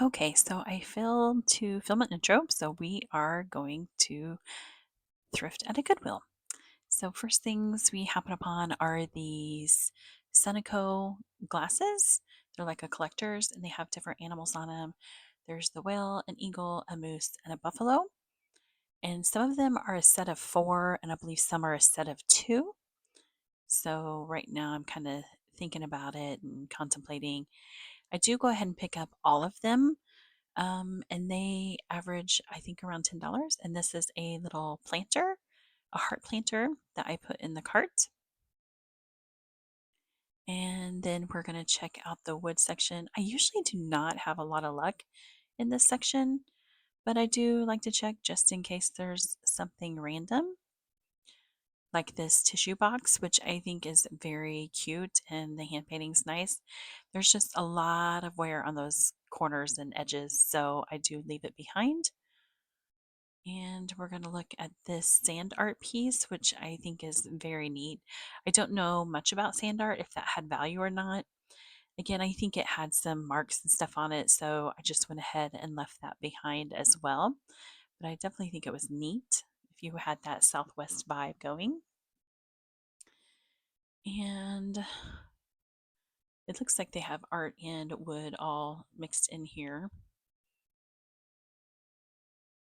Okay, so I failed to film an intro, so we are going to thrift at a Goodwill. So first things we happen upon are these Seneco glasses. They're like a collector's and they have different animals on them. There's the whale, an eagle, a moose, and a buffalo. And some of them are a set of four, and I believe some are a set of two. So right now I'm kind of thinking about it and contemplating. I do go ahead and pick up all of them. And they average, I think, around $10. And this is a little planter, a heart planter that I put in the cart. And then we're going to check out the wood section. I usually do not have a lot of luck in this section, but I do like to check just in case there's something random, like this tissue box, which I think is very cute and the hand painting's nice. There's just a lot of wear on those corners and edges, so I do leave it behind. And we're going to look at this sand art piece, which I think is very neat. I don't know much about sand art, if that had value or not. Again, I think it had some marks and stuff on it, so I just went ahead and left that behind as well. But I definitely think it was neat if you had that Southwest vibe going. And it looks like they have art and wood all mixed in here.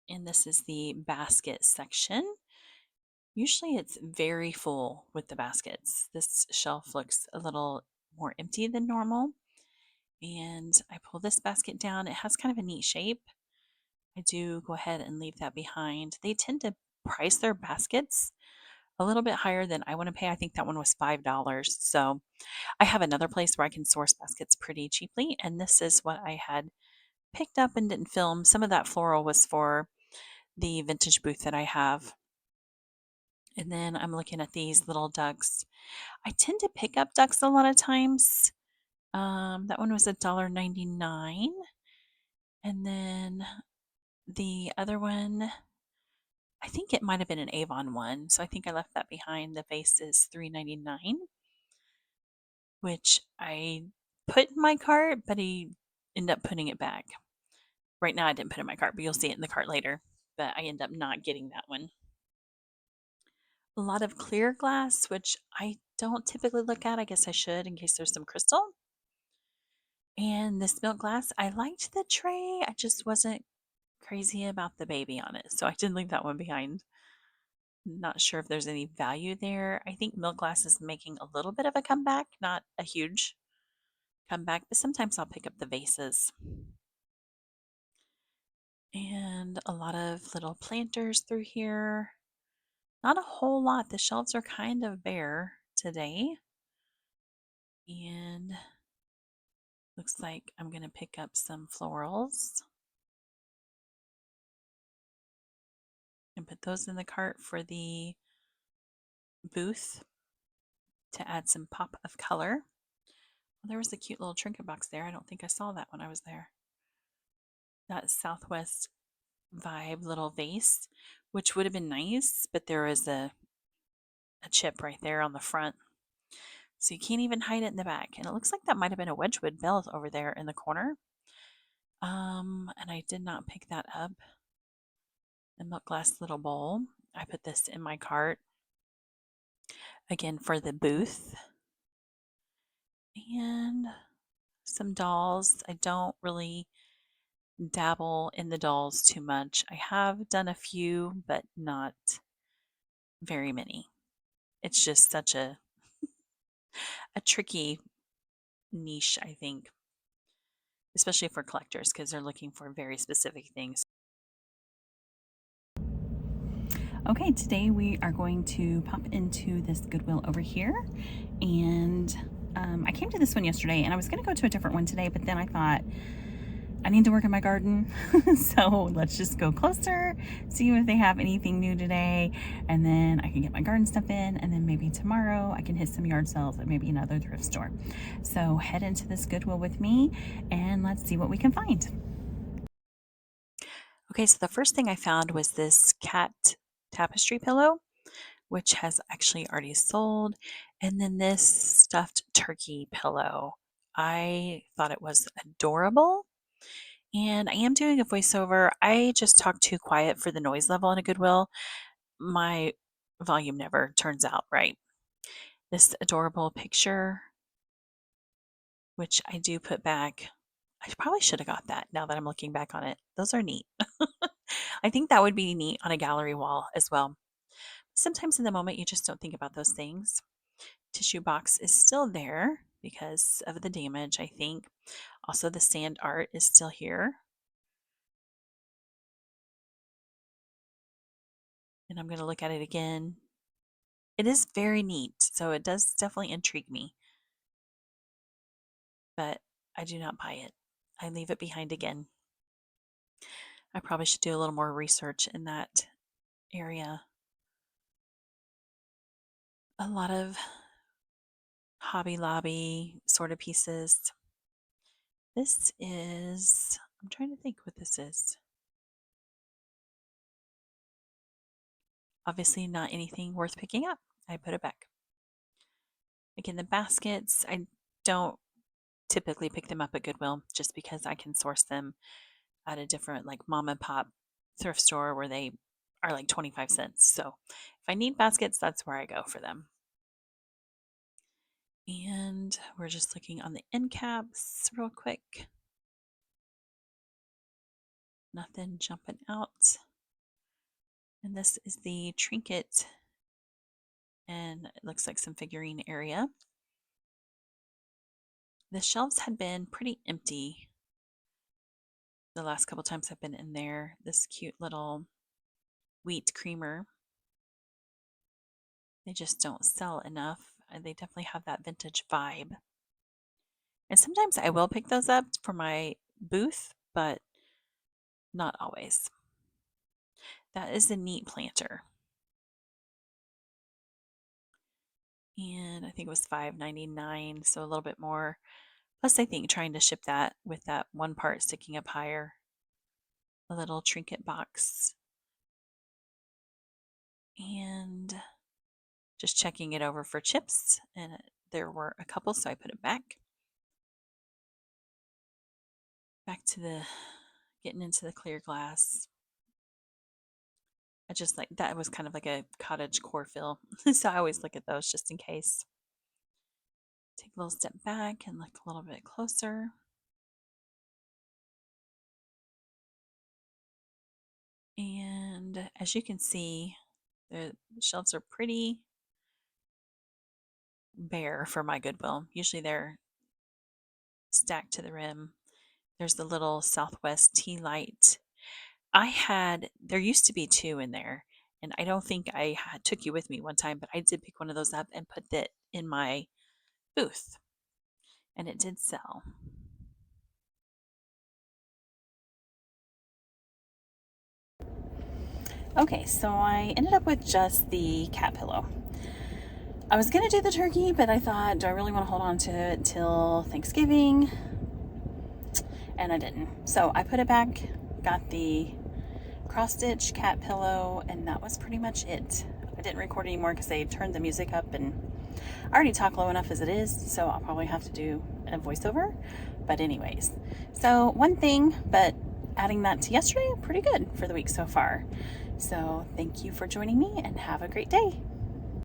And this is the basket section. Usually it's very full with the baskets. This shelf looks a little more empty than normal. And I pull this basket down. It has kind of a neat shape. I do go ahead and leave that behind. They tend to price their baskets a little bit higher than I want to pay. I think that one was $5. So I have another place where I can source baskets pretty cheaply. And this is what I had picked up and didn't film. Some of that floral was for the vintage booth that I have. And then I'm looking at these little ducks. I tend to pick up ducks a lot of times. That one was $1.99. And then the other one, I think it might have been an Avon one. So I think I left that behind. The vase is $3.99, which I put in my cart, but he ended up putting it back. Right now I didn't put it in my cart, but you'll see it in the cart later. But I end up not getting that one. A lot of clear glass, which I don't typically look at. I guess I should in case there's some crystal. And this milk glass, I liked the tray. I just wasn't crazy about the baby on it. So I did leave that one behind. Not sure if there's any value there. I think milk glass is making a little bit of a comeback, not a huge comeback, but sometimes I'll pick up the vases. And a lot of little planters through here. Not a whole lot. The shelves are kind of bare today. And looks like I'm going to pick up some florals and put those in the cart for the booth to add some pop of color. Well, there was a cute little trinket box there. I don't think I saw that when I was there. That Southwest vibe little vase, which would have been nice, but there is a chip right there on the front. So you can't even hide it in the back. And it looks like that might have been a Wedgwood bell over there in the corner. And I did not pick that up. The milk glass little bowl. I put this in my cart again for the booth. And some dolls. I don't really dabble in the dolls too much. I have done a few, but not very many. It's just such a tricky niche, I think, especially for collectors because they're looking for very specific things. Okay, today we are going to pop into this Goodwill over here, and I came to this one yesterday, and I was going to go to a different one today, but then I thought I need to work in my garden, so let's just go closer, see if they have anything new today, and then I can get my garden stuff in, and then maybe tomorrow I can hit some yard sales at maybe another thrift store. So head into this Goodwill with me, and let's see what we can find. Okay, so the first thing I found was this cat tapestry pillow, which has actually already sold, and then this stuffed turkey pillow. I thought it was adorable. And I am doing a voiceover. I just talk too quiet for the noise level in a Goodwill. My volume never turns out right. This adorable picture, which I do put back. I probably should have got that now that I'm looking back on it. Those are neat. I think that would be neat on a gallery wall as well. Sometimes in the moment, you just don't think about those things. Tissue box is still there because of the damage, I think. Also, the sand art is still here. And I'm going to look at it again. It is very neat, so it does definitely intrigue me. But I do not buy it. I leave it behind again. I probably should do a little more research in that area. A lot of Hobby Lobby sort of pieces. This is, I'm trying to think what this is. Obviously, not anything worth picking up. I put it back. Again, the baskets, I don't typically pick them up at Goodwill just because I can source them at a different, like, mom and pop thrift store where they are like 25 cents. So if I need baskets, that's where I go for them. And we're just looking on the end caps real quick. Nothing jumping out. And this is the trinket, and it looks like some figurine area. The shelves had been pretty empty the last couple times I've been in there. This cute little wheat creamer. They just don't sell enough. And they definitely have that vintage vibe. And sometimes I will pick those up for my booth, but not always. That is a neat planter. And I think it was $5.99, so a little bit more. Plus, I think trying to ship that with that one part sticking up higher. A little trinket box. And just checking it over for chips, and there were a couple, so I put it back. Back to the getting into the clear glass. I just like that. It was kind of like a cottage core feel, so I always look at those just in case. Take a little step back and look a little bit closer. And as you can see, the shelves are pretty bare for my Goodwill. Usually they're stacked to the rim. There's the little Southwest tea light. There used to be two in there, and I don't think I took you with me one time, but I did pick one of those up and put it in my booth, and it did sell. Okay, so I ended up with just the cat pillow. I was going to do the turkey, but I thought, do I really want to hold on to it till Thanksgiving? And I didn't. So I put it back, got the cross-stitch cat pillow, and that was pretty much it. I didn't record anymore because they turned the music up, and I already talk low enough as it is, so I'll probably have to do a voiceover. But anyways, so one thing, but adding that to yesterday, pretty good for the week so far. So thank you for joining me, and have a great day.